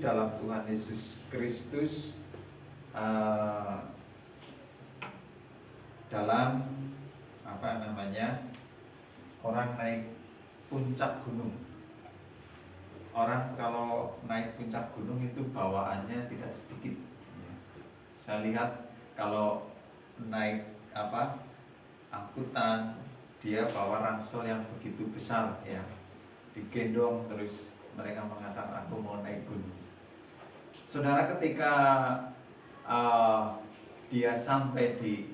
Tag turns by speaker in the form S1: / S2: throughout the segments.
S1: dalam Tuhan Yesus Kristus dalam orang naik puncak gunung. Orang kalau naik puncak gunung itu bawaannya tidak sedikit. Saya lihat kalau naik angkutan, dia bawa ransel yang begitu besar ya, digendong terus mereka mengatakan aku mau naik gunung. Saudara, ketika dia sampai di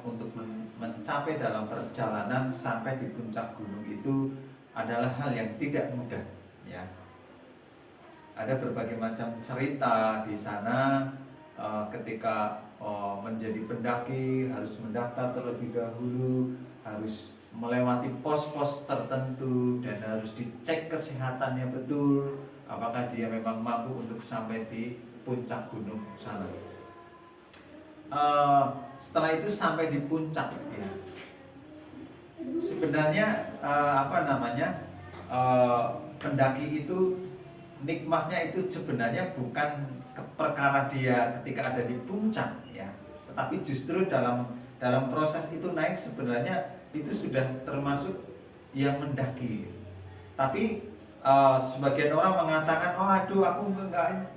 S1: untuk mencapai dalam perjalanan sampai di puncak gunung itu adalah hal yang tidak mudah ya. Ada berbagai macam cerita di sana. Ketika menjadi pendaki harus mendaftar terlebih dahulu, harus melewati pos-pos tertentu dan harus dicek kesehatannya betul, apakah dia memang mampu untuk sampai di puncak gunung sana. Setelah itu sampai di puncak ya. Sebenarnya pendaki itu nikmatnya itu sebenarnya bukan perkara dia ketika ada di puncak ya, tetapi justru dalam proses itu naik sebenarnya itu sudah termasuk yang mendaki. Tapi sebagian orang mengatakan, oh aduh aku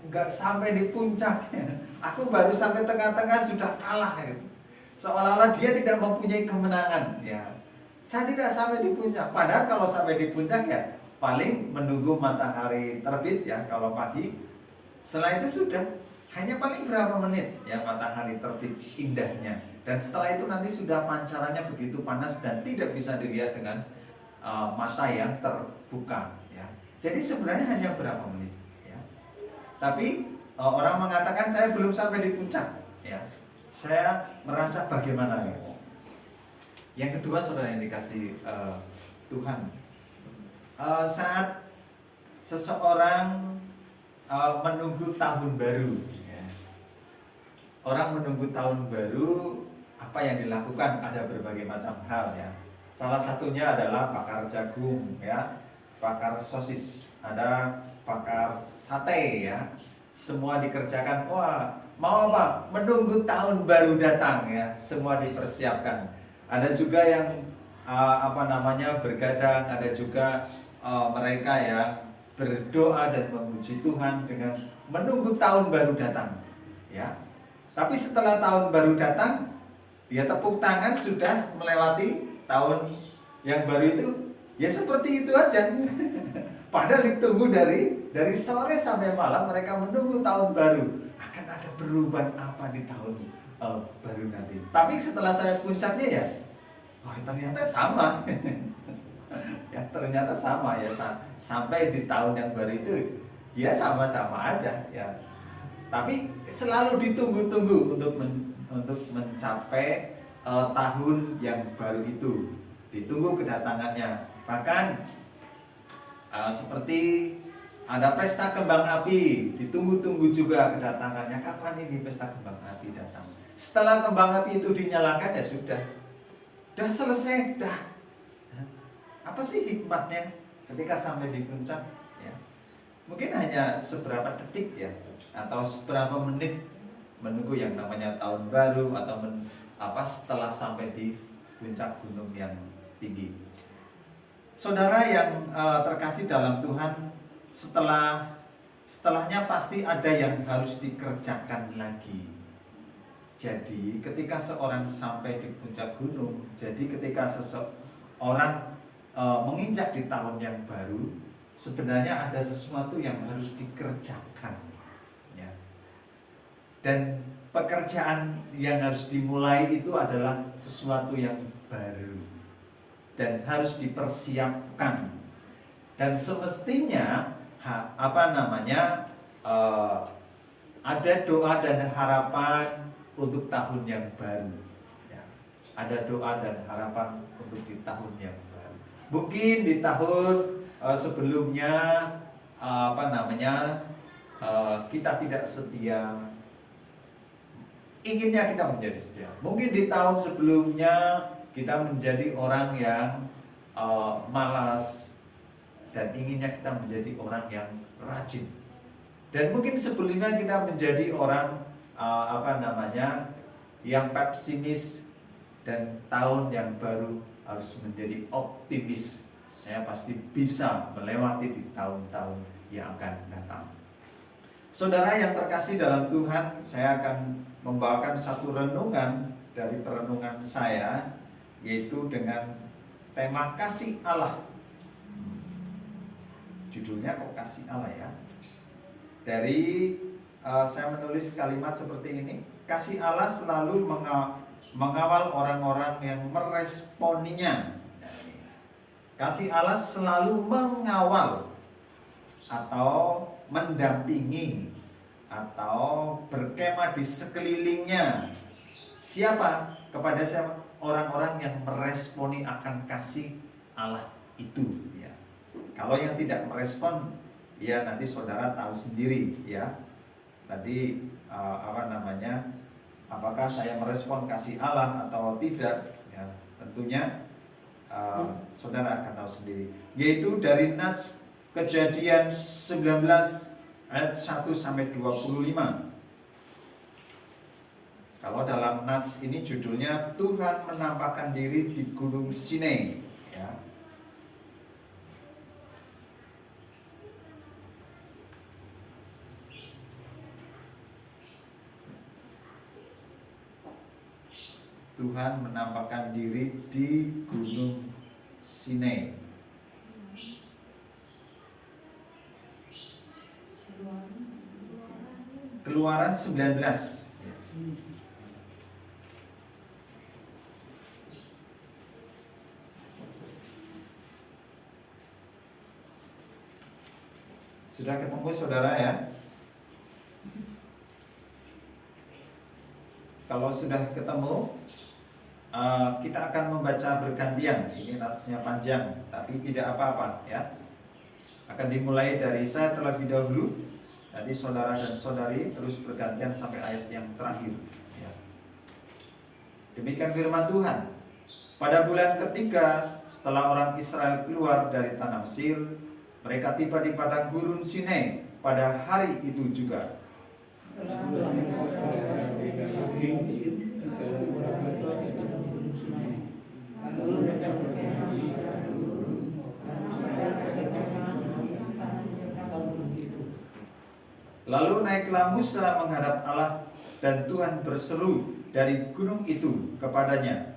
S1: nggak sampai di puncak, aku baru sampai tengah-tengah sudah kalah gitu. Seolah-olah dia tidak mempunyai kemenangan ya. Saya tidak sampai di puncak. Padahal kalau sampai di puncak ya paling menunggu matahari terbit ya kalau pagi. Setelah itu sudah hanya paling berapa menit ya matahari terbit indahnya. Dan setelah itu nanti sudah pancarannya begitu panas dan tidak bisa dilihat dengan mata yang terbuka ya. Jadi sebenarnya hanya berapa menit ya. Tapi orang mengatakan saya belum sampai di puncak ya. Saya merasa bagaimana ya. Yang kedua, saudara yang dikasih Tuhan, saat seseorang menunggu tahun baru ya. Orang menunggu tahun baru, apa yang dilakukan? Ada berbagai macam hal ya. Salah satunya adalah bakar jagung ya, bakar sosis, ada bakar sate ya. Semua dikerjakan. Wah, mau apa? Menunggu tahun baru datang ya. Semua dipersiapkan. Ada juga yang bergadang, ada juga mereka yang berdoa dan memuji Tuhan dengan menunggu tahun baru datang ya. Tapi setelah tahun baru datang, dia tepuk tangan sudah melewati tahun yang baru itu, ya seperti itu aja. Padahal ditunggu dari sore sampai malam, mereka menunggu tahun baru. Akan ada perubahan apa di tahun baru nanti. Tapi setelah saya puncaknya ya, ternyata sama. Ya ternyata sama ya, sampai di tahun yang baru itu ya sama-sama aja ya. Tapi selalu ditunggu-tunggu untuk mencapai tahun yang baru itu, ditunggu kedatangannya. Bahkan seperti ada pesta kembang api, ditunggu-tunggu juga kedatangannya. Kapan ini pesta kembang api datang? Setelah kembang api itu dinyalakan ya sudah selesai, dah. Apa sih hikmatnya ketika sampai di puncak? Ya, mungkin hanya seberapa detik ya, atau seberapa menit menunggu yang namanya tahun baru atau setelah sampai di puncak gunung yang tinggi. Saudara yang terkasih dalam Tuhan, setelahnya pasti ada yang harus dikerjakan lagi. Jadi ketika seorang sampai di puncak gunung, jadi ketika seseorang menginjak di tahun yang baru, sebenarnya ada sesuatu yang harus dikerjakan ya. Dan pekerjaan yang harus dimulai itu adalah sesuatu yang baru dan harus dipersiapkan. Dan semestinya ada doa dan harapan untuk tahun yang baru ya. Ada doa dan harapan untuk di tahun yang baru. Mungkin di tahun sebelumnya kita tidak setia, inginnya kita menjadi setia. Mungkin di tahun sebelumnya kita menjadi orang yang malas dan inginnya kita menjadi orang yang rajin Dan mungkin sebelumnya kita menjadi orang yang pesimis, dan tahun yang baru harus menjadi optimis. Saya pasti bisa melewati di tahun-tahun yang akan datang. Saudara yang terkasih dalam Tuhan, saya akan membawakan satu renungan dari perenungan saya, yaitu dengan tema kasih Allah. Judulnya kok kasih Allah ya? Dari saya menulis kalimat seperti ini: kasih Allah selalu mengawal orang-orang yang meresponinya. Kasih Allah selalu mengawal atau mendampingi atau berkemah di sekelilingnya. Siapa? Kepada siapa? Orang-orang yang meresponi akan kasih Allah itu ya. Kalau yang tidak merespon, ya nanti saudara tahu sendiri ya. Tadi apakah saya merespon kasih Allah atau tidak ya, tentunya saudara akan tahu sendiri. Yaitu dari Nas Kejadian 19 ayat 1 sampai 25. Kalau dalam Nats ini judulnya Tuhan menampakkan diri di Gunung Sinai ya. Tuhan menampakkan diri di Gunung Sinai. Keluaran 19. Sudah ketemu saudara ya? Kalau sudah ketemu, kita akan membaca bergantian. Ini natsnya panjang, tapi tidak apa-apa ya. Akan dimulai dari saya terlebih dahulu, nanti saudara dan saudari terus bergantian sampai ayat yang terakhir ya. Demikian firman Tuhan. Pada bulan ketiga setelah orang Israel keluar dari tanah Mesir, mereka tiba di padang gurun Sinai pada hari itu juga. Lalu naiklah Musa menghadap Allah, dan Tuhan berseru dari gunung itu kepadanya,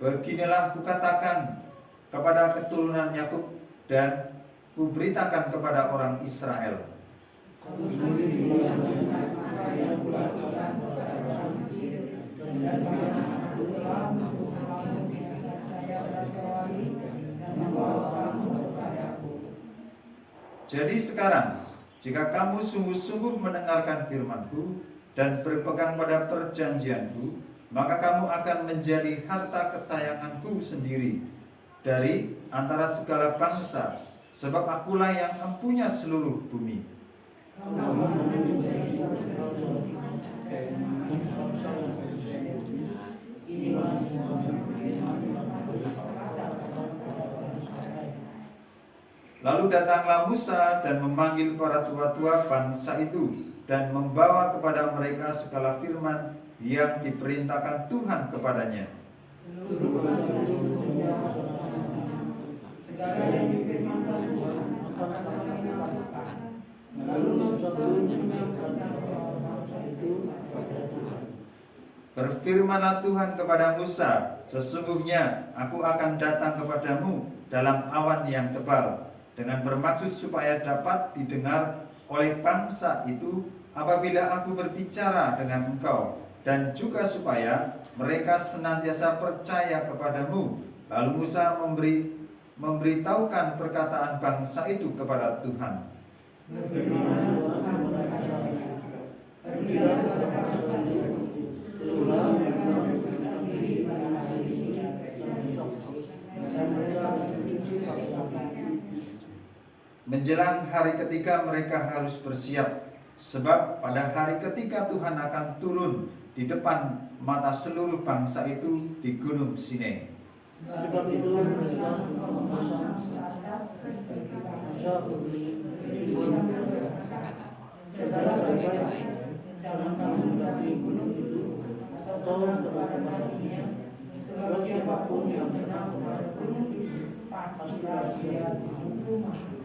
S1: beginilah kukatakan kepada keturunan Yakub dan kuberitakan kepada orang Israel. Jadi sekarang, jika kamu sungguh-sungguh mendengarkan firman-Ku dan berpegang pada perjanjian-Ku, maka kamu akan menjadi harta kesayangan-Ku sendiri dari antara segala bangsa, sebab Akulah yang mempunyai seluruh bumi. Lalu datanglah Musa dan memanggil para tua-tua bangsa itu dan membawa kepada mereka segala firman yang diperintahkan Tuhan kepadanya. Segala yang difirmankan Tuhan akan kami lakukan. Lalu Musa menyampaikan bangsa itu kepada Tuhan. Berfirmanlah Tuhan kepada Musa, sesungguhnya aku akan datang kepadamu dalam awan yang tebal, dengan bermaksud supaya dapat didengar oleh bangsa itu apabila aku berbicara dengan engkau, dan juga supaya mereka senantiasa percaya kepadamu. Lalu Musa memberitahukan perkataan bangsa itu kepada Tuhan. Menjelang hari ketiga mereka harus bersiap, sebab pada hari ketiga Tuhan akan turun di depan mata seluruh bangsa itu di Gunung Sinai. Sebab itu mereka memasang atas
S2: atau kepada sebab siapapun yang menang kepada gunung itu pastilah dia dihukum mati.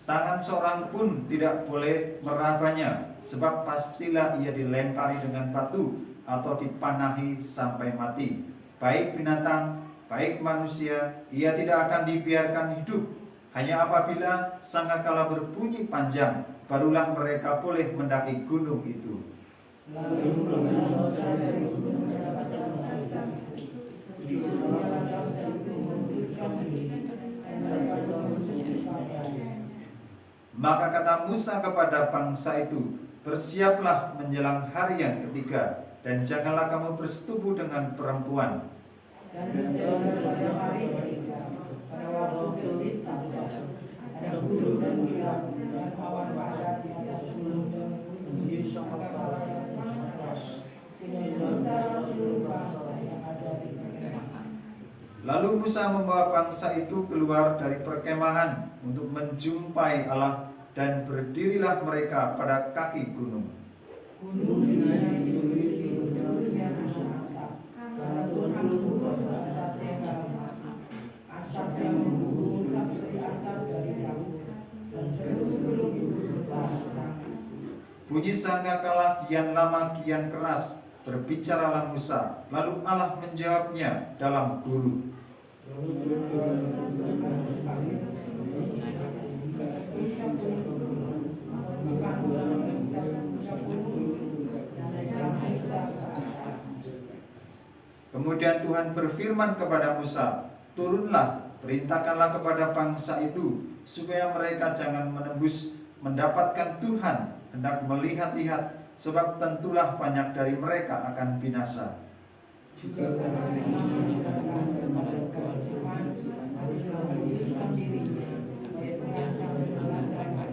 S1: Tangan seorang pun tidak boleh merabanya, sebab pastilah ia dilempari dengan batu atau dipanahi sampai mati. Baik binatang, baik manusia, ia tidak akan dibiarkan hidup. Hanya apabila sangkakala berbunyi panjang, barulah mereka boleh mendaki gunung itu.
S2: Lalu Musa dari gunung mendapatkan Musa di sebuah ladang dari memutuskan diri dan dapat menuju padanya.
S1: Maka kata Musa kepada bangsa itu, bersiaplah menjelang hari yang ketiga, dan janganlah kamu bersetubuh dengan perempuan.
S2: Dan terjadi pada hari ketiga, pada waktu terbit fajar, ada guru dan kilat dan awan padat di atas gunung dan menjadi sangkakala yang sangat keras, sehingga sementara seluruh bangsa yang ada di perkemahan.
S1: Lalu Musa membawa bangsa itu keluar dari perkemahan untuk menjumpai Allah, dan berdirilah mereka pada kaki gunung.
S2: Gunung Sinai diliputi seluruhnya asap, karena Tuhan turun ke atasnya karena asap yang membumbung seperti asap dari dapur, dan seluruh gunung itu berbahasa.
S1: Bunyi sangkakala kian lama kian keras, berbicaralah Musa, lalu Allah menjawabnya dalam guru. Kemudian Tuhan berfirman kepada Musa, turunlah, perintahkanlah kepada bangsa itu, supaya mereka jangan menembus mendapatkan Tuhan, hendak melihat-lihat, sebab tentulah banyak dari mereka akan binasa.
S2: Juga karena ini dikatakan kepada Tuhan haruslah menguduskan dirinya, supaya Tuhan jangan.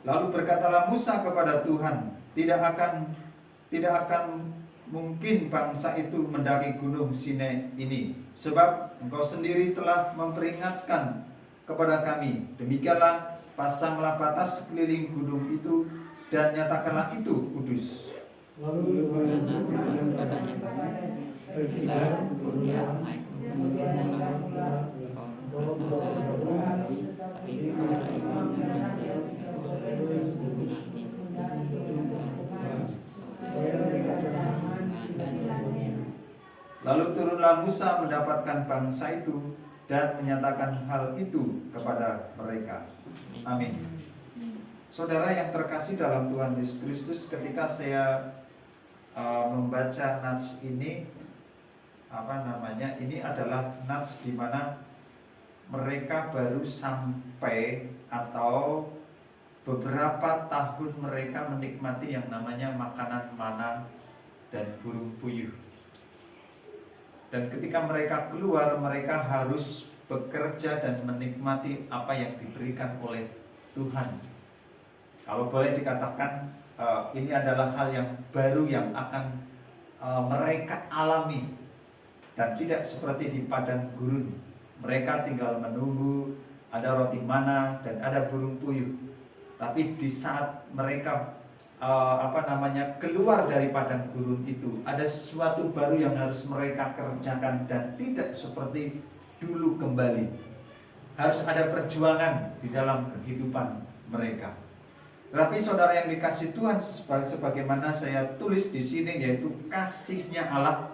S1: Lalu berkatalah Musa kepada Tuhan, tidak akan mungkin bangsa itu mendaki gunung Sinai ini, sebab engkau sendiri telah memperingatkan kepada kami. Demikianlah, pasanglah batas sekeliling gunung itu, dan nyatakanlah itu kudus.
S3: Lalu Tuhan katanya, pergilah kemudian naik
S1: Lalu turunlah Musa mendapatkan bangsa itu dan menyatakan hal itu kepada mereka. Amin. Saudara yang terkasih dalam Tuhan Yesus Kristus, ketika saya membaca nats ini, ini adalah nats di mana mereka baru sampai atau beberapa tahun mereka menikmati yang namanya makanan mana dan burung puyuh. Dan ketika mereka keluar, mereka harus bekerja dan menikmati apa yang diberikan oleh Tuhan. Kalau boleh dikatakan, ini adalah hal yang baru yang akan mereka alami. Dan tidak seperti di padang gurun. Mereka tinggal menunggu, ada roti mana dan ada burung puyuh. Tapi di saat mereka keluar dari padang gurun itu, ada sesuatu baru yang harus mereka kerjakan dan tidak seperti dulu kembali. Harus ada perjuangan di dalam kehidupan mereka. Tetapi saudara yang dikasih Tuhan, sebagaimana saya tulis di sini, yaitu kasihnya Allah,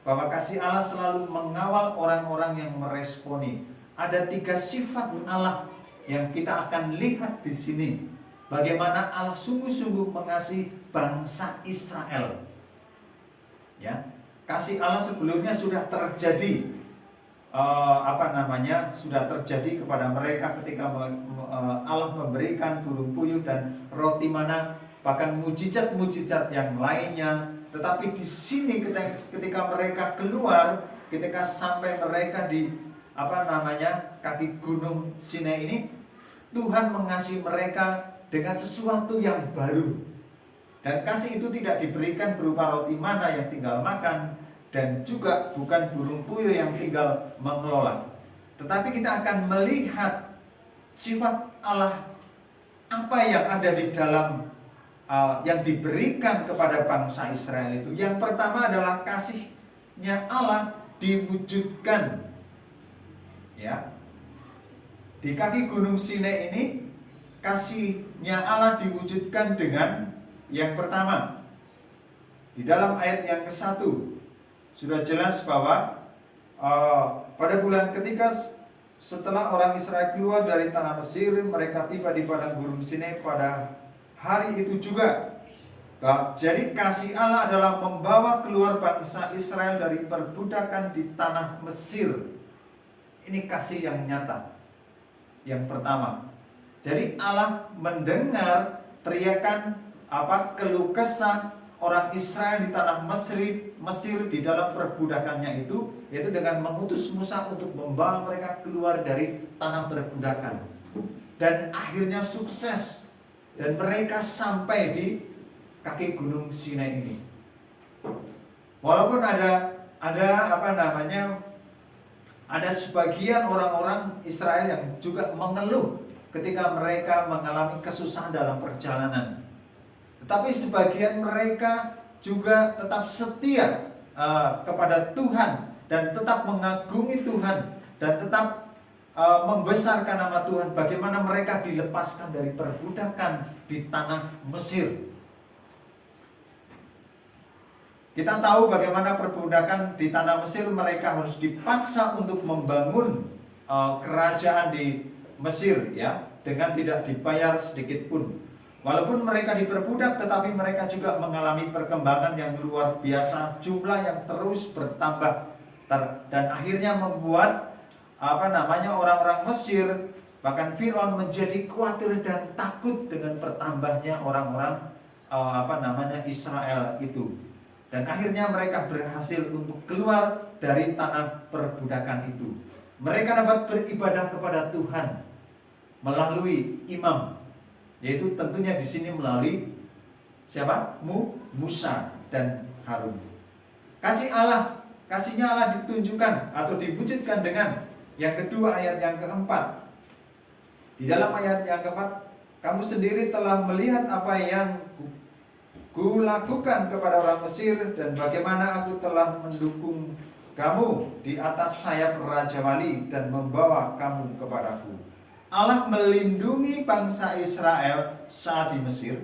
S1: bahwa kasih Allah selalu mengawal orang-orang yang meresponi. Ada 3 sifat Allah yang kita akan lihat di sini. Bagaimana Allah sungguh-sungguh mengasihi bangsa Israel. Ya, kasih Allah sebelumnya sudah terjadi, sudah terjadi kepada mereka ketika Allah memberikan burung puyuh dan roti mana, bahkan mujizat-mujizat yang lainnya. Tetapi di sini ketika mereka keluar, ketika sampai mereka di kaki gunung Sinai ini, Tuhan mengasihi mereka dengan sesuatu yang baru. Dan kasih itu tidak diberikan berupa roti mana yang tinggal makan, dan juga bukan burung puyuh yang tinggal mengelola. Tetapi kita akan melihat sifat Allah, apa yang ada di dalam yang diberikan kepada bangsa Israel itu, yang pertama adalah kasihnya Allah diwujudkan, ya. Di kaki Gunung Sinai ini kasihnya Allah diwujudkan dengan yang pertama. Di dalam ayat yang ke-1 sudah jelas bahwa pada bulan ketiga setelah orang Israel keluar dari tanah Mesir, mereka tiba di padang Gunung Sinai pada hari itu juga. Jadi kasih Allah adalah membawa keluar bangsa Israel dari perbudakan di tanah Mesir. Ini kasih yang nyata. Yang pertama. Jadi Allah mendengar teriakan keluh kesah orang Israel di tanah Mesir di dalam perbudakannya itu, yaitu dengan mengutus Musa untuk membawa mereka keluar dari tanah perbudakan. Dan akhirnya sukses. Dan mereka sampai di kaki Gunung Sinai ini. Walaupun ada sebagian orang-orang Israel yang juga mengeluh ketika mereka mengalami kesusahan dalam perjalanan. Tetapi sebagian mereka juga tetap setia kepada Tuhan dan tetap mengagumi Tuhan dan tetap membesarkan nama Tuhan. Bagaimana mereka dilepaskan dari perbudakan di tanah Mesir. Kita tahu bagaimana perbudakan di tanah Mesir, mereka harus dipaksa untuk membangun kerajaan di Mesir, ya, dengan tidak dibayar sedikit pun. Walaupun mereka diperbudak, tetapi mereka juga mengalami perkembangan yang luar biasa, jumlah yang terus bertambah dan akhirnya membuat orang-orang Mesir, bahkan Firaun menjadi khawatir dan takut dengan bertambahnya orang-orang Israel itu. Dan akhirnya mereka berhasil untuk keluar dari tanah perbudakan itu. Mereka dapat beribadah kepada Tuhan melalui imam, yaitu tentunya di sini melalui siapa? Musa dan Harun. Kasihnya Allah ditunjukkan atau diwujudkan dengan yang kedua, ayat yang keempat. Di dalam ayat yang keempat, kamu sendiri telah melihat apa yang kulakukan kepada orang Mesir dan bagaimana aku telah mendukung kamu di atas sayap Raja Wali dan membawa kamu kepadaku. Allah melindungi bangsa Israel saat di Mesir,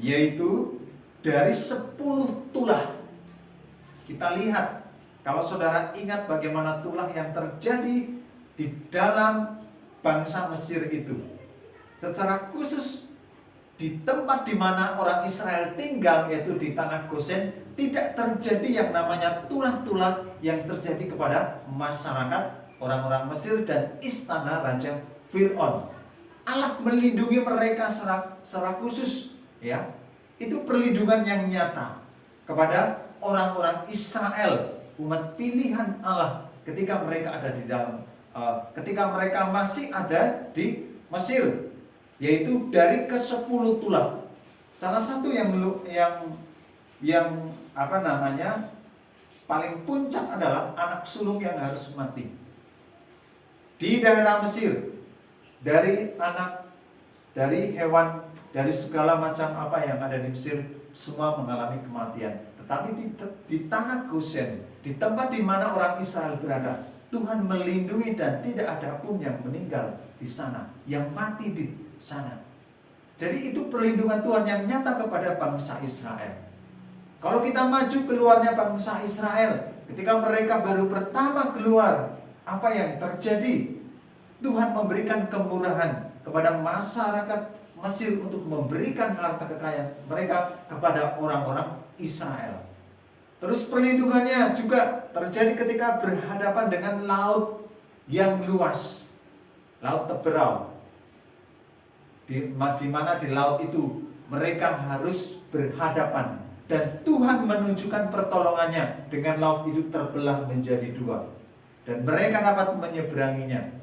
S1: yaitu dari 10 tulah. Kita lihat, kalau saudara ingat bagaimana tulah yang terjadi di dalam bangsa Mesir itu, secara khusus di tempat di mana orang Israel tinggal, yaitu di tanah Gosen, tidak terjadi yang namanya tulah-tulah yang terjadi kepada masyarakat orang-orang Mesir dan istana Raja Firaun. Allah melindungi mereka secara khusus, ya. Itu perlindungan yang nyata kepada orang-orang Israel, umat pilihan Allah, ketika mereka ada di dalam ketika mereka masih ada di Mesir, yaitu dari ke-10 tulah. Salah satu yang paling puncak adalah anak sulung yang harus mati. Di daerah Mesir, dari hewan, dari segala macam apa yang ada di Mesir, semua mengalami kematian. Tetapi di tanah Gosen, di tempat di mana orang Israel berada, Tuhan melindungi dan tidak ada pun yang meninggal di sana, yang mati di sana. Jadi itu perlindungan Tuhan yang nyata kepada bangsa Israel. Kalau kita maju keluarnya bangsa Israel, ketika mereka baru pertama keluar, apa yang terjadi? Tuhan memberikan kemurahan kepada masyarakat Mesir untuk memberikan harta kekayaan mereka kepada orang-orang Israel. Terus perlindungannya juga terjadi ketika berhadapan dengan laut yang luas, laut Teberau, di mana di laut itu mereka harus berhadapan, dan Tuhan menunjukkan pertolongannya dengan laut itu terbelah menjadi 2, dan mereka dapat menyeberanginya.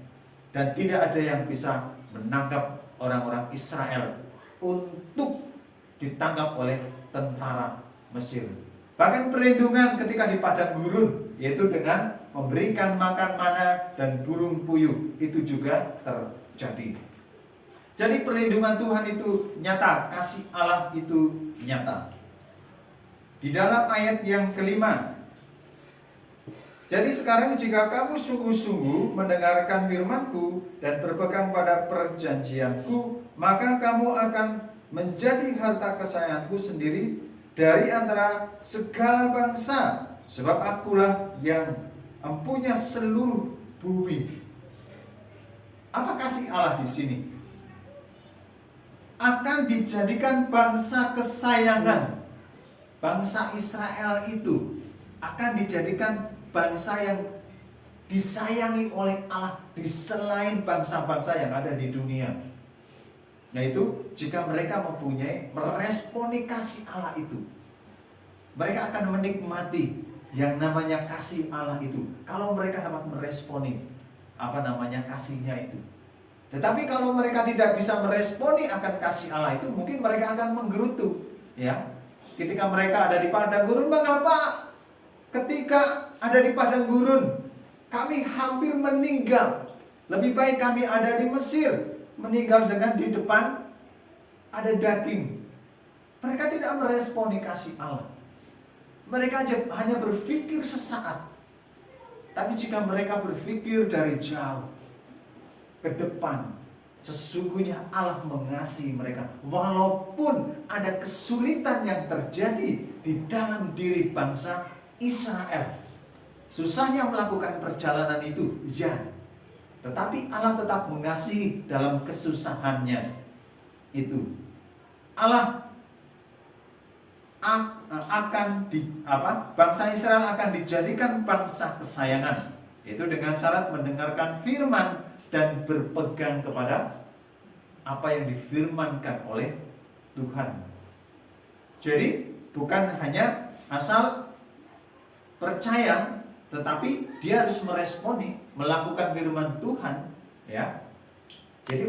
S1: Dan tidak ada yang bisa menangkap orang-orang Israel untuk ditangkap oleh tentara Mesir. Bahkan perlindungan ketika di padang gurun, yaitu dengan memberikan makan mana dan burung puyuh, itu juga terjadi. Jadi perlindungan Tuhan itu nyata, kasih Allah itu nyata. Di dalam ayat yang kelima, jadi sekarang jika kamu sungguh-sungguh mendengarkan firman-Ku dan berpegang pada perjanjian-Ku, maka kamu akan menjadi harta kesayangan-Ku sendiri dari antara segala bangsa, sebab Akulah yang mempunyai seluruh bumi. Apa kasih Allah di sini? Akan dijadikan bangsa kesayangan. Bangsa Israel itu akan dijadikan bangsa yang disayangi oleh Allah di selain bangsa-bangsa yang ada di dunia. Yaitu jika mereka meresponi kasih Allah itu, mereka akan menikmati yang namanya kasih Allah itu. Kalau mereka dapat meresponi kasihnya itu. Tetapi kalau mereka tidak bisa meresponi akan kasih Allah itu, mungkin mereka akan menggerutu, ya. Ketika mereka ada di padang gurun, mengapa ketika ada di padang gurun kami hampir meninggal? Lebih baik kami ada di Mesir, meninggal dengan di depan ada daging. Mereka tidak meresponi kasih Allah. Mereka hanya berpikir sesaat. Tapi jika mereka berpikir dari jauh ke depan, sesungguhnya Allah mengasihi mereka. Walaupun ada kesulitan yang terjadi di dalam diri bangsa Israel, susahnya melakukan perjalanan itu, ya. Tetapi Allah tetap mengasihi dalam kesusahannya itu. Allah bangsa Israel akan dijadikan bangsa kesayangan, itu dengan syarat mendengarkan firman dan berpegang kepada apa yang difirmankan oleh Tuhan. Jadi bukan hanya asal percaya, tetapi dia harus meresponi, melakukan firman Tuhan, ya. Jadi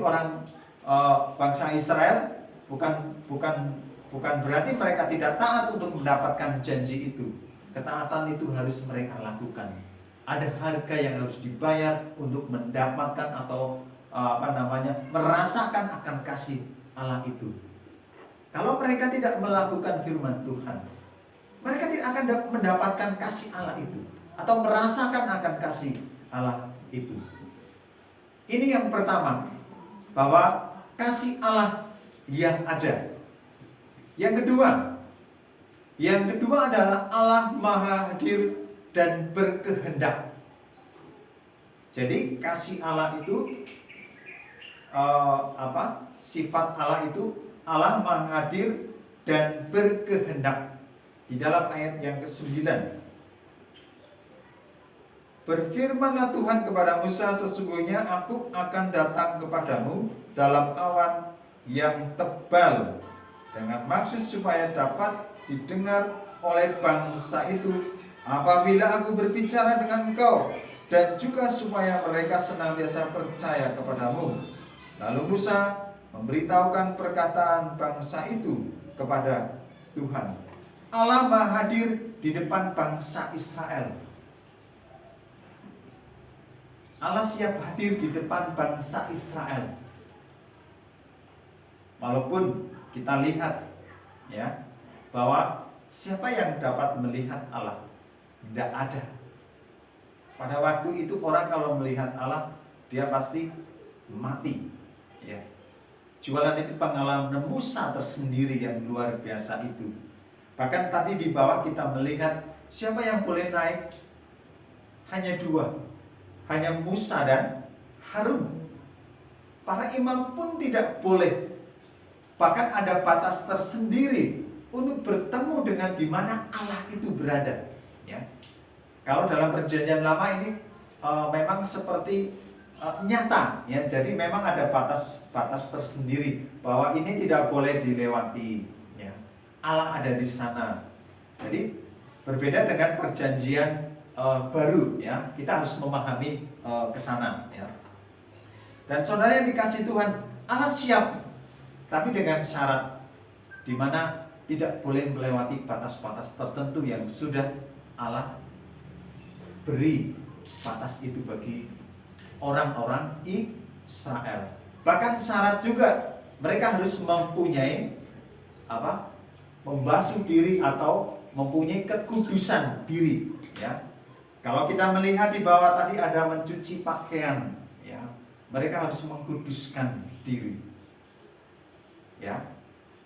S1: bangsa Israel bukan berarti mereka tidak taat untuk mendapatkan janji itu. Ketaatan itu harus mereka lakukan. Ada harga yang harus dibayar untuk mendapatkan atau merasakan akan kasih Allah itu. Kalau mereka tidak melakukan firman Tuhan, mereka tidak akan mendapatkan kasih Allah itu atau merasakan akan kasih Allah itu. Ini yang pertama, bahwa kasih Allah yang ada. Yang kedua adalah Allah Maha Hadir dan berkehendak. Jadi kasih Allah itu sifat Allah itu Allah Maha Hadir dan berkehendak. Di dalam ayat yang ke-9, berfirmanlah Tuhan kepada Musa, sesungguhnya aku akan datang kepadamu dalam awan yang tebal, dengan maksud supaya dapat didengar oleh bangsa itu apabila aku berbicara dengan engkau, dan juga supaya mereka senantiasa percaya kepadamu. Lalu Musa memberitahukan perkataan bangsa itu kepada Tuhan. Allah Maha Hadir di depan bangsa Israel. Allah siap hadir di depan bangsa Israel. Walaupun kita lihat, ya, bahwa siapa yang dapat melihat Allah? Tidak ada. Pada waktu itu orang kalau melihat Allah, dia pasti mati, ya. Jualan itu pengalaman Musa tersendiri yang luar biasa itu. Bahkan tadi di bawah kita melihat siapa yang boleh naik? Hanya dua, hanya Musa dan Harun. Para imam pun tidak boleh. Bahkan ada batas tersendiri untuk bertemu dengan di mana Allah itu berada. Ya. Kalau dalam perjanjian lama ini memang seperti nyata, ya. Jadi memang ada batas tersendiri bahwa ini tidak boleh dilewati. Ya. Allah ada di sana. Jadi berbeda dengan perjanjian baru, ya. Kita harus memahami ke sana, ya. Dan saudara yang dikasih Tuhan, Allah siap, tapi dengan syarat di mana tidak boleh melewati batas-batas tertentu yang sudah Allah beri batas itu bagi orang-orang Israel. Bahkan syarat juga mereka harus mempunyai apa? Membasuh diri atau mempunyai kekudusan diri, ya. Kalau kita melihat di bawah tadi ada mencuci pakaian, ya. Mereka harus mengkuduskan diri. Ya.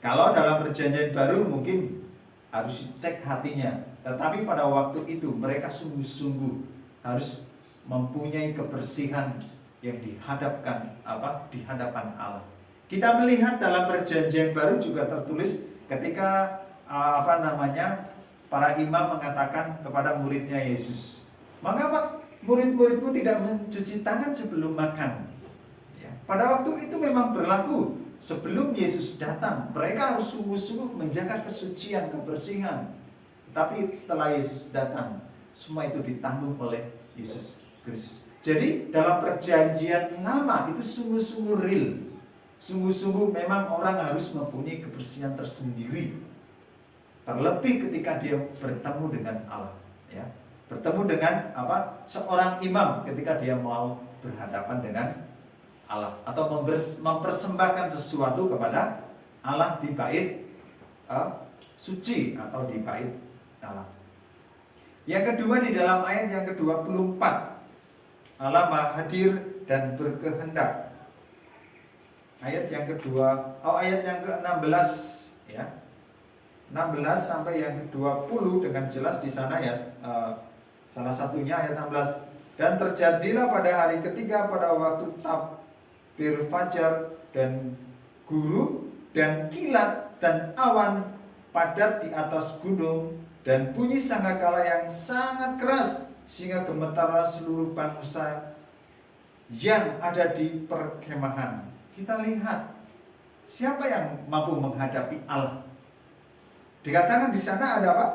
S1: Kalau dalam perjanjian baru mungkin harus cek hatinya, tetapi pada waktu itu mereka sungguh-sungguh harus mempunyai kebersihan yang di hadapan Allah. Kita melihat dalam perjanjian baru juga tertulis ketika para imam mengatakan kepada muridnya Yesus, "Mengapa murid-muridmu tidak mencuci tangan sebelum makan?" Ya, pada waktu itu memang berlaku. Sebelum Yesus datang, mereka harus sungguh-sungguh menjaga kesucian, kebersihan. Tapi setelah Yesus datang, semua itu ditanggung oleh Yesus Kristus. Jadi dalam perjanjian lama itu sungguh-sungguh real. Sungguh-sungguh memang orang harus mempunyai kebersihan tersendiri. Terlebih ketika dia bertemu dengan Allah, ya. Bertemu dengan seorang imam ketika dia mau berhadapan dengan Allah atau mempersembahkan sesuatu kepada Allah di bait suci atau di bait Allah. Yang kedua di dalam ayat yang ke-24, Allah Maha Hadir dan berkehendak. Ayat yang kedua, ayat yang ke-16 ya. 16 sampai yang ke-20 dengan jelas di sana ya, salah satunya ayat 16. Dan terjadilah pada hari ketiga pada waktu tabir fajar dan guru dan kilat dan awan padat di atas gunung dan bunyi sangkakala yang sangat keras sehingga gemetarlah seluruh bangsa yang ada di perkemahan. Kita lihat siapa yang mampu menghadapi Allah. Dikatakan di sana ada apa?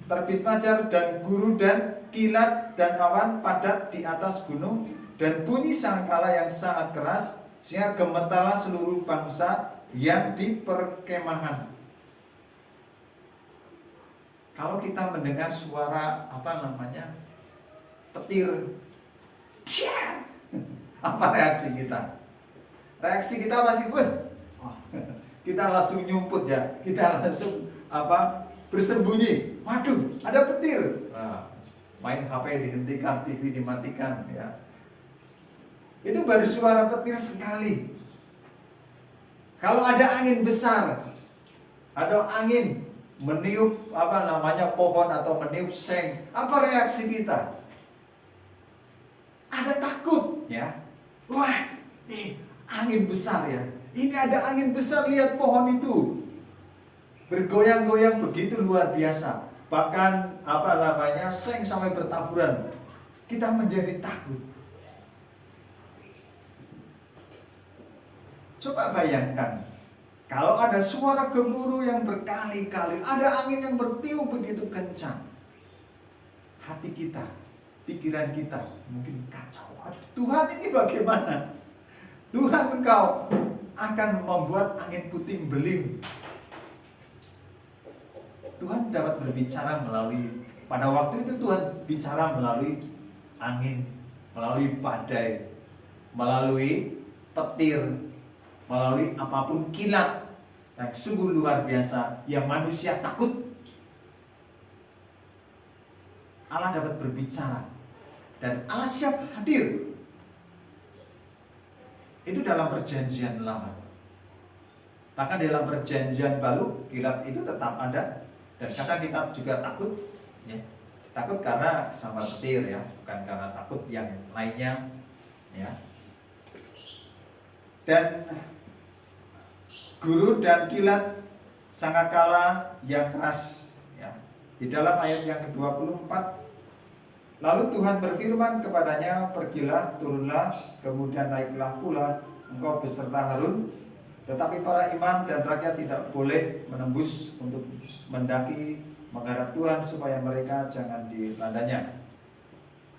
S1: Terbit fajar dan guru dan kilat dan awan padat di atas gunung dan bunyi sangkala yang sangat keras sehingga gemetarlah seluruh bangsa yang di perkemahan. Kalau kita mendengar suara petir, apa reaksi kita? Reaksi kita pasti kita langsung nyumput ya, kita langsung bersembunyi. Waduh, ada petir. Nah, main HP dihentikan, TV dimatikan ya. Itu baru suara petir sekali. Kalau ada angin besar, ada angin meniup pohon atau meniup seng, apa reaksi kita? Ada takut ya. Wah, angin besar ya. Ini ada angin besar, lihat pohon itu bergoyang-goyang begitu luar biasa. Bahkan seng sampai bertaburan. Kita menjadi takut. Coba bayangkan, kalau ada suara gemuruh yang berkali-kali, ada angin yang bertiup begitu kencang, hati kita, pikiran kita mungkin kacau. Tuhan, ini bagaimana? Tuhan, Engkau akan membuat angin puting beliung. Tuhan dapat berbicara pada waktu itu Tuhan bicara melalui angin, melalui badai, melalui petir, melalui apapun kilat yang sungguh luar biasa yang manusia takut. Allah dapat berbicara dan Allah siap hadir. Itu dalam perjanjian lama. Bahkan dalam perjanjian baru kilat itu tetap ada. Dan kadang kita juga takut ya. Takut karena sama petir ya, bukan karena takut yang lainnya ya. Dan guru dan kilat sangkakala yang keras ya. Di dalam ayat yang ke-24, lalu Tuhan berfirman kepadanya, pergilah, turunlah, kemudian naiklah pula engkau beserta Harun, tetapi para imam dan rakyat tidak boleh menembus untuk mendaki menghadap Tuhan supaya mereka jangan dilandanya.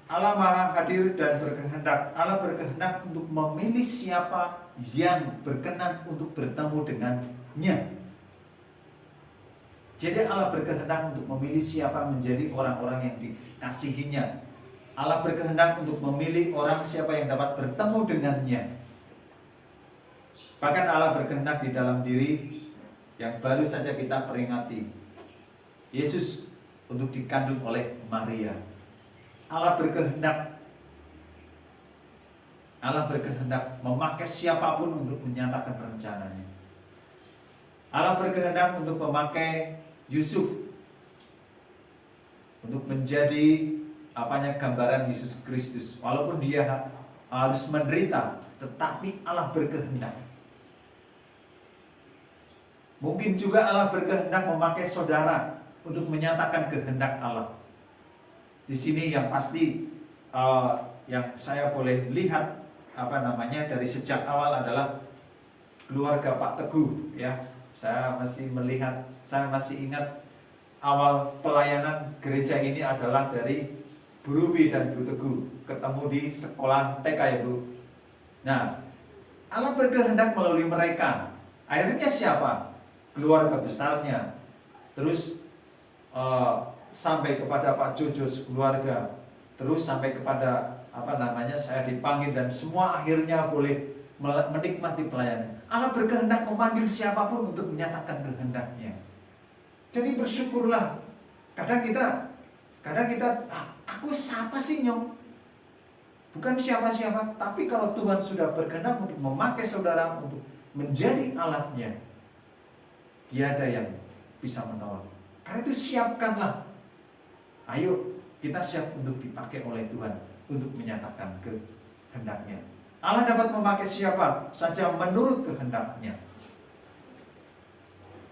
S1: Allah Maha Hadir dan berkehendak. Allah berkehendak untuk memilih siapa yang berkenan untuk bertemu dengannya. Jadi Allah berkehendak untuk memilih siapa menjadi orang-orang yang dikasihinya. Allah berkehendak untuk memilih orang siapa yang dapat bertemu dengannya. Bahkan Allah berkehendak di dalam diri yang baru saja kita peringati, Yesus, untuk dikandung oleh Maria. Allah berkehendak memakai siapapun untuk menyatakan rencananya. Allah berkehendak untuk memakai Yusuf untuk menjadi gambaran Yesus Kristus. Walaupun dia harus menderita, tetapi Allah berkehendak. Mungkin juga Allah berkehendak memakai saudara untuk menyatakan kehendak Allah. Di sini yang pasti yang saya boleh lihat dari sejak awal adalah keluarga Pak Teguh, ya. Saya masih ingat awal pelayanan gereja ini adalah dari Bu Ruby dan Bu Teguh ketemu di sekolah TK, ya Bu. Nah, Allah berkehendak melalui mereka. Akhirnya siapa? Keluarga besarnya. Terus sampai kepada Pak Jojo sekeluarga. Terus sampai kepada saya dipanggil, dan semua akhirnya boleh menikmati pelayanan. Allah berkehendak memanggil siapapun untuk menyatakan kehendaknya. Jadi bersyukurlah. Kadang kita aku siapa sih, Nyong? Bukan siapa-siapa, tapi kalau Tuhan sudah berkehendak untuk memakai saudara untuk menjadi alatnya, tiada yang bisa menolak. Karena itu siapkanlah. Ayo kita siap untuk dipakai oleh Tuhan untuk menyatakan kehendaknya. Allah dapat memakai siapa saja menurut kehendaknya.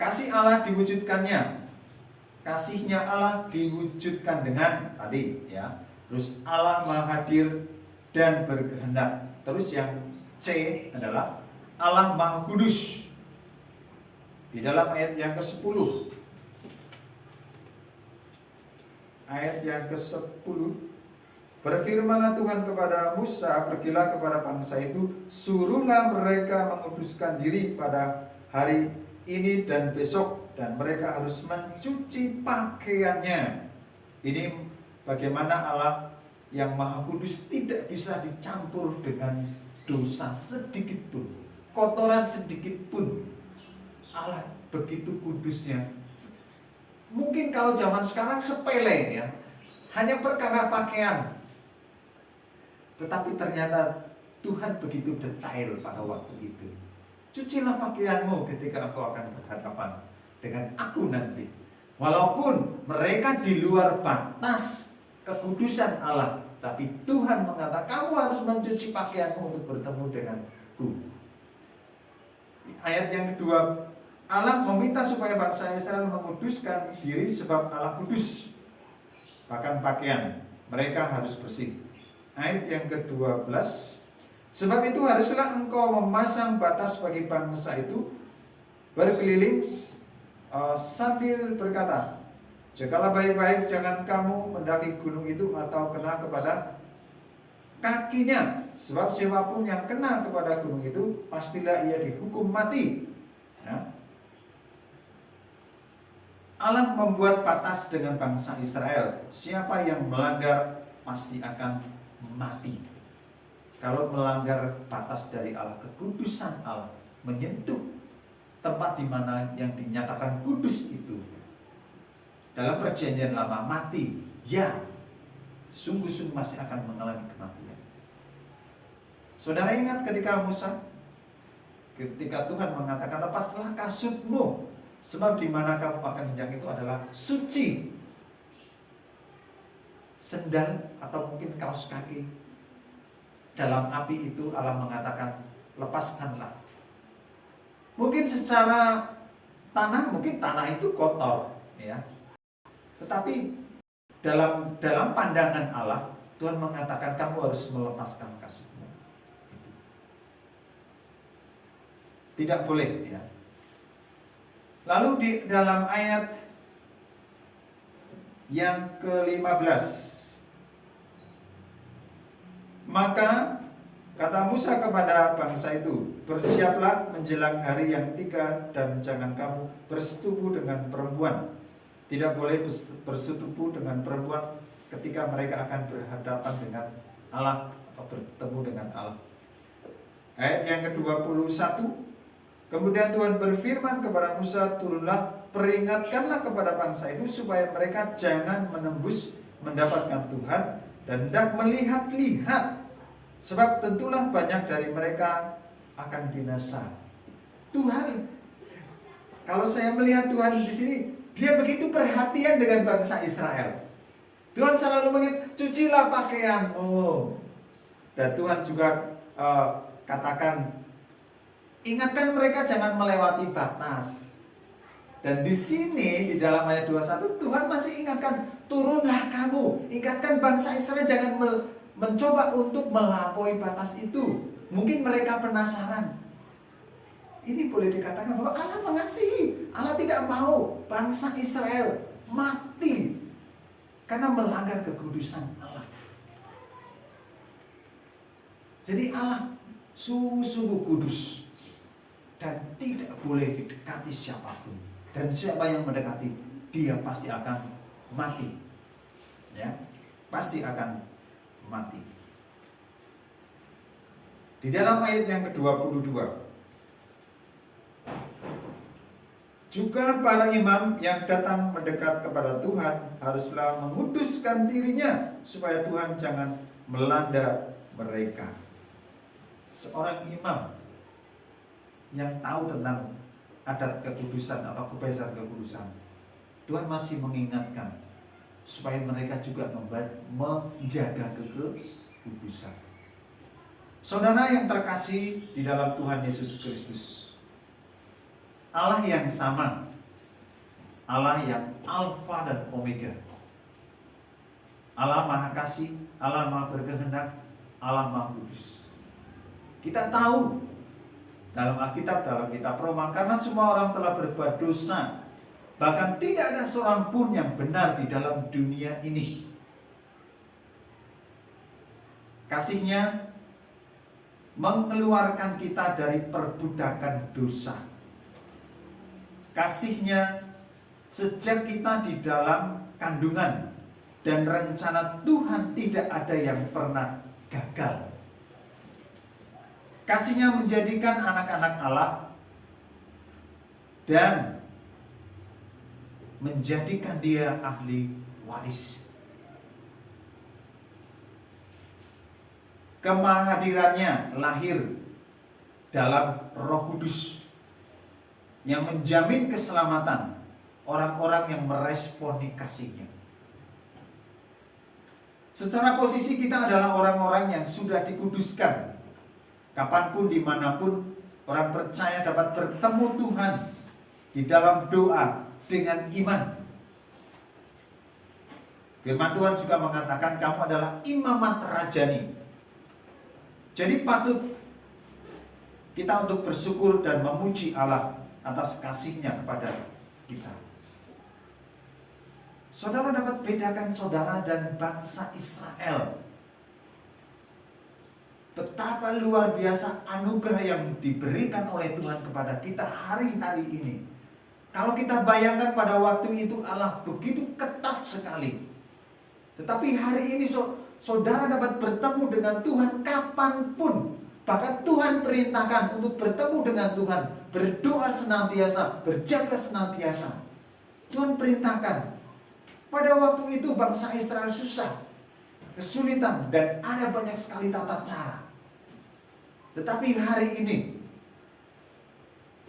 S1: Kasih Allah diwujudkannya. Kasihnya Allah diwujudkan dengan tadi, ya. Terus Allah Maha Hadir dan berkehendak. Terus yang C adalah Allah Maha Kudus. Di dalam ayat yang ke-10. Ayat yang ke-10. Berfirmanlah Tuhan kepada Musa, pergilah kepada bangsa itu, suruhlah mereka menguduskan diri pada hari ini dan besok, dan mereka harus mencuci pakaiannya. Ini bagaimana Allah yang Maha Kudus tidak bisa dicampur dengan dosa sedikit pun, kotoran sedikit pun. Allah begitu kudusnya. Mungkin kalau zaman sekarang sepele, ya, hanya perkara pakaian. Tetapi ternyata Tuhan begitu detail pada waktu itu. Cucilah pakaianmu ketika engkau akan berhadapan dengan aku nanti. Walaupun mereka di luar batas kekudusan Allah, tapi Tuhan mengatakan kamu harus mencuci pakaianmu untuk bertemu denganku. Ayat yang kedua, Allah meminta supaya bangsa Israel menguduskan diri sebab Allah kudus. Bahkan pakaian mereka harus bersih. Ayat yang ke-12, sebab itu haruslah engkau memasang batas bagi bangsa itu berkeliling sambil berkata, jagalah baik-baik, jangan kamu mendaki gunung itu atau kena kepada kakinya, sebab siapapun yang kena kepada gunung itu pastilah ia dihukum mati. Ya. Allah membuat batas dengan bangsa Israel. Siapa yang melanggar pasti akan mati. Kalau melanggar batas dari Allah, kekudusan Allah, menyentuh tempat di mana yang dinyatakan kudus itu, dalam perjanjian lama mati, ya, sungguh-sungguh masih akan mengalami kematian. Saudara ingat ketika Tuhan mengatakan lepaslah kasutmu, sebab di mana kamu akan injak itu adalah suci. Sendal atau mungkin kaos kaki dalam api itu Allah mengatakan lepaskanlah. Mungkin secara mungkin tanah itu kotor, ya. Tetapi dalam pandangan Allah, Tuhan mengatakan kamu harus melepaskan kasutmu. Tidak boleh, ya. Lalu di dalam ayat yang ke-15, maka kata Musa kepada bangsa itu, bersiaplah menjelang hari yang ketiga, dan jangan kamu bersetubuh dengan perempuan. Tidak boleh bersetubuh dengan perempuan ketika mereka akan berhadapan dengan Allah atau bertemu dengan Allah. Ayat yang ke-21, kemudian Tuhan berfirman kepada Musa, turunlah, peringatkanlah kepada bangsa itu supaya mereka jangan menembus mendapatkan Tuhan dan hendak melihat-lihat, sebab tentulah banyak dari mereka akan binasa. Tuhan, kalau saya melihat Tuhan di sini, dia begitu perhatian dengan bangsa Israel. Tuhan selalu mengingat, cucilah pakaianmu. Dan Tuhan juga katakan, ingatkan mereka jangan melewati batas. Dan di sini di dalam ayat 21 Tuhan masih ingatkan, turunlah kamu, ingatkan bangsa Israel jangan mencoba untuk melampaui batas itu. Mungkin mereka penasaran. Ini boleh dikatakan bahwa Allah mengasihi. Allah tidak mau bangsa Israel mati karena melanggar kekudusan Allah. Jadi Allah sungguh-sungguh kudus dan tidak boleh didekati siapapun. Dan siapa yang mendekati, dia pasti akan mati. Ya, pasti akan mati. Di dalam ayat yang ke-22, juga para imam yang datang mendekat kepada Tuhan haruslah menguduskan dirinya supaya Tuhan jangan melanda mereka. Seorang imam yang tahu tentang adat kekudusan atau kebiasaan kekudusan, Tuhan masih mengingatkan supaya mereka juga menjaga kekudusan. Saudara yang terkasih di dalam Tuhan Yesus Kristus, Allah yang sama, Allah yang Alfa dan Omega, Allah Maha Kasih, Allah Maha Berkehendak, Allah Maha Kudus. Kita tahu dalam Alkitab, dalam kitab Roma, karena semua orang telah berbuat dosa, bahkan tidak ada seorang pun yang benar di dalam dunia ini. Kasih-Nya mengeluarkan kita dari perbudakan dosa. Kasih-Nya sejak kita di dalam kandungan, dan rencana Tuhan tidak ada yang pernah gagal. Kasih-Nya menjadikan anak-anak Allah dan menjadikan dia ahli waris. Kemahadirannya lahir dalam Roh Kudus yang menjamin keselamatan orang-orang yang meresponi kasih-Nya. Secara posisi kita adalah orang-orang yang sudah dikuduskan. Kapanpun, dimanapun, orang percaya dapat bertemu Tuhan di dalam doa dengan iman. Firman Tuhan juga mengatakan kamu adalah imamat rajani. Jadi patut kita untuk bersyukur dan memuji Allah atas kasih-Nya kepada kita. Saudara dapat bedakan saudara dan bangsa Israel. Betapa luar biasa anugerah yang diberikan oleh Tuhan kepada kita hari-hari ini. Kalau kita bayangkan pada waktu itu Allah begitu ketat sekali. Tetapi hari ini saudara dapat bertemu dengan Tuhan kapanpun. Bahkan Tuhan perintahkan untuk bertemu dengan Tuhan, berdoa senantiasa, berjaga senantiasa. Tuhan perintahkan. Pada waktu itu bangsa Israel susah, kesulitan, dan ada banyak sekali tata cara. Tetapi hari ini,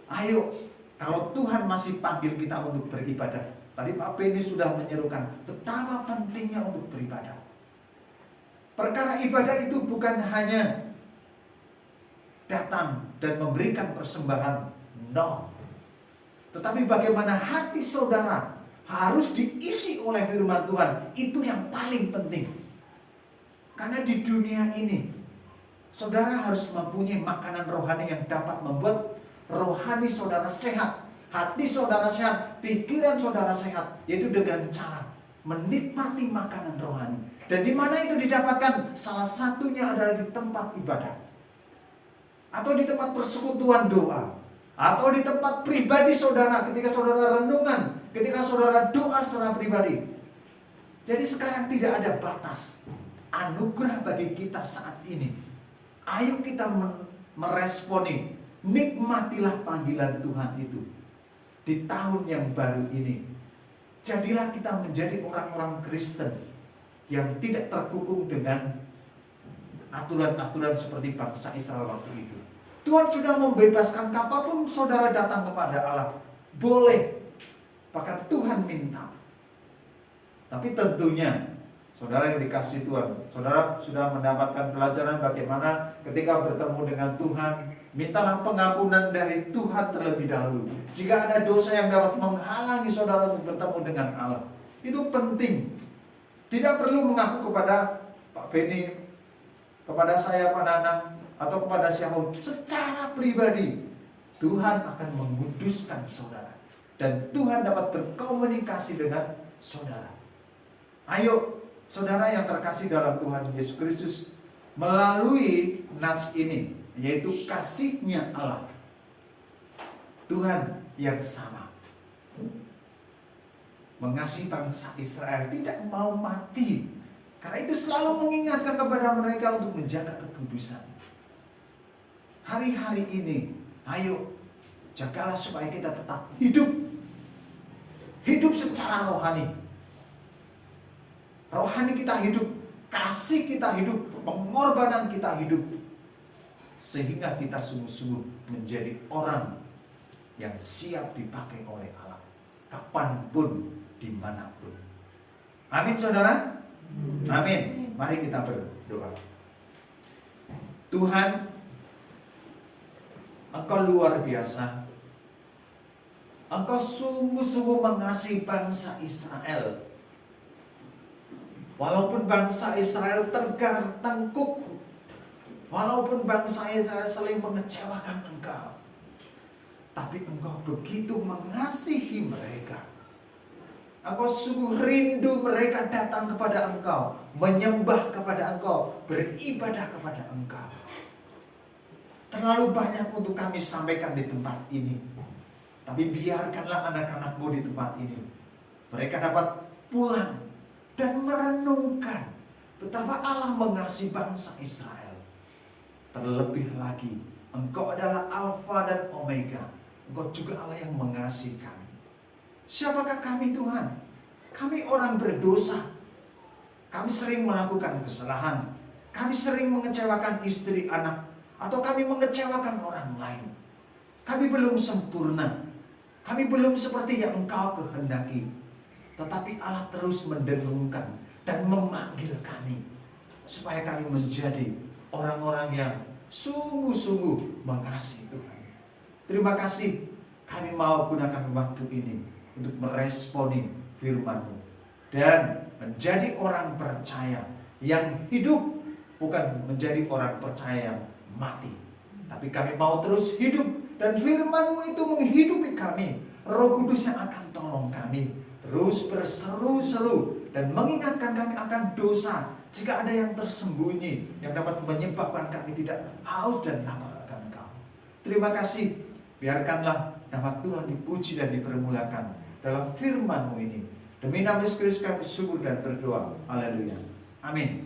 S1: ayo, kalau Tuhan masih panggil kita untuk beribadah. Tadi Pak Beni sudah menyerukan betapa pentingnya untuk beribadah. Perkara ibadah itu bukan hanya datang dan memberikan persembahan, no. Tetapi bagaimana hati saudara harus diisi oleh firman Tuhan, itu yang paling penting. Karena di dunia ini, saudara harus mempunyai makanan rohani yang dapat membuat rohani saudara sehat, hati saudara sehat, pikiran saudara sehat, yaitu dengan cara menikmati makanan rohani. Dan di mana itu didapatkan? Salah satunya adalah di tempat ibadah, atau di tempat persekutuan doa, atau di tempat pribadi saudara, ketika saudara renungan, ketika saudara doa secara pribadi. Jadi sekarang tidak ada batas anugerah bagi kita saat ini. Ayo kita meresponi, nikmatilah panggilan Tuhan itu di tahun yang baru ini. Jadilah kita menjadi orang-orang Kristen yang tidak terkungkung dengan aturan-aturan seperti bangsa Israel waktu itu. Tuhan sudah membebaskan, kapanpun saudara datang kepada Allah, boleh. Bahkan Tuhan minta. Tapi tentunya, saudara yang dikasih Tuhan, saudara sudah mendapatkan pelajaran bagaimana ketika bertemu dengan Tuhan, mintalah pengampunan dari Tuhan terlebih dahulu. Jika ada dosa yang dapat menghalangi saudara untuk bertemu dengan Allah, itu penting. Tidak perlu mengaku kepada Pak Beni, kepada saya Pak Nanang, atau kepada siapapun. Secara pribadi, Tuhan akan menguduskan saudara. Dan Tuhan dapat berkomunikasi dengan saudara. Ayo, saudara yang terkasih dalam Tuhan Yesus Kristus, melalui nats ini, yaitu kasih-Nya Allah, Tuhan yang sama, mengasihi bangsa Israel, tidak mau mati. Karena itu selalu mengingatkan kepada mereka untuk menjaga kekudusan. Hari-hari ini, ayo, jagalah supaya kita tetap hidup. Hidup secara rohani. Rohani kita hidup, kasih kita hidup, pengorbanan kita hidup. Sehingga kita sungguh-sungguh menjadi orang yang siap dipakai oleh Allah. Kapanpun, dimanapun. Amin saudara? Amin. Mari kita berdoa. Tuhan, Engkau luar biasa. Engkau sungguh-sungguh mengasihi bangsa Israel. Walaupun bangsa Israel tertengkuk, walaupun bangsa Israel saling mengecewakan Engkau, tapi Engkau begitu mengasihi mereka. Engkau sungguh rindu mereka datang kepada Engkau, menyembah kepada Engkau, beribadah kepada Engkau. Terlalu banyak untuk kami sampaikan di tempat ini. Tapi biarkanlah anak-anak-Mu di tempat ini. Mereka dapat pulang dan merenungkan betapa Allah mengasihi bangsa Israel. Terlebih lagi, Engkau adalah Alfa dan Omega. Engkau juga Allah yang mengasihi kami. Siapakah kami Tuhan? Kami orang berdosa. Kami sering melakukan kesalahan. Kami sering mengecewakan istri, anak, atau kami mengecewakan orang lain. Kami belum sempurna. Kami belum seperti yang Engkau kehendaki. Tetapi Allah terus mendengungkan dan memanggil kami, supaya kami menjadi orang-orang yang sungguh-sungguh mengasihi Tuhan. Terima kasih, kami mau gunakan waktu ini untuk meresponi firman-Mu dan menjadi orang percaya yang hidup, bukan menjadi orang percaya yang mati. Tapi kami mau terus hidup, dan firman-Mu itu menghidupi kami. Roh Kudus yang akan tolong kami terus berseru-seru dan mengingatkan kami akan dosa. Jika ada yang tersembunyi yang dapat menyebabkan kami tidak haus dan lapar akan Engkau. Terima kasih. Biarkanlah nama Tuhan dipuji dan dipermuliakan dalam firman-Mu ini. Demi nama Yesus Kristus kami bersyukur dan berdoa. Haleluya. Amin.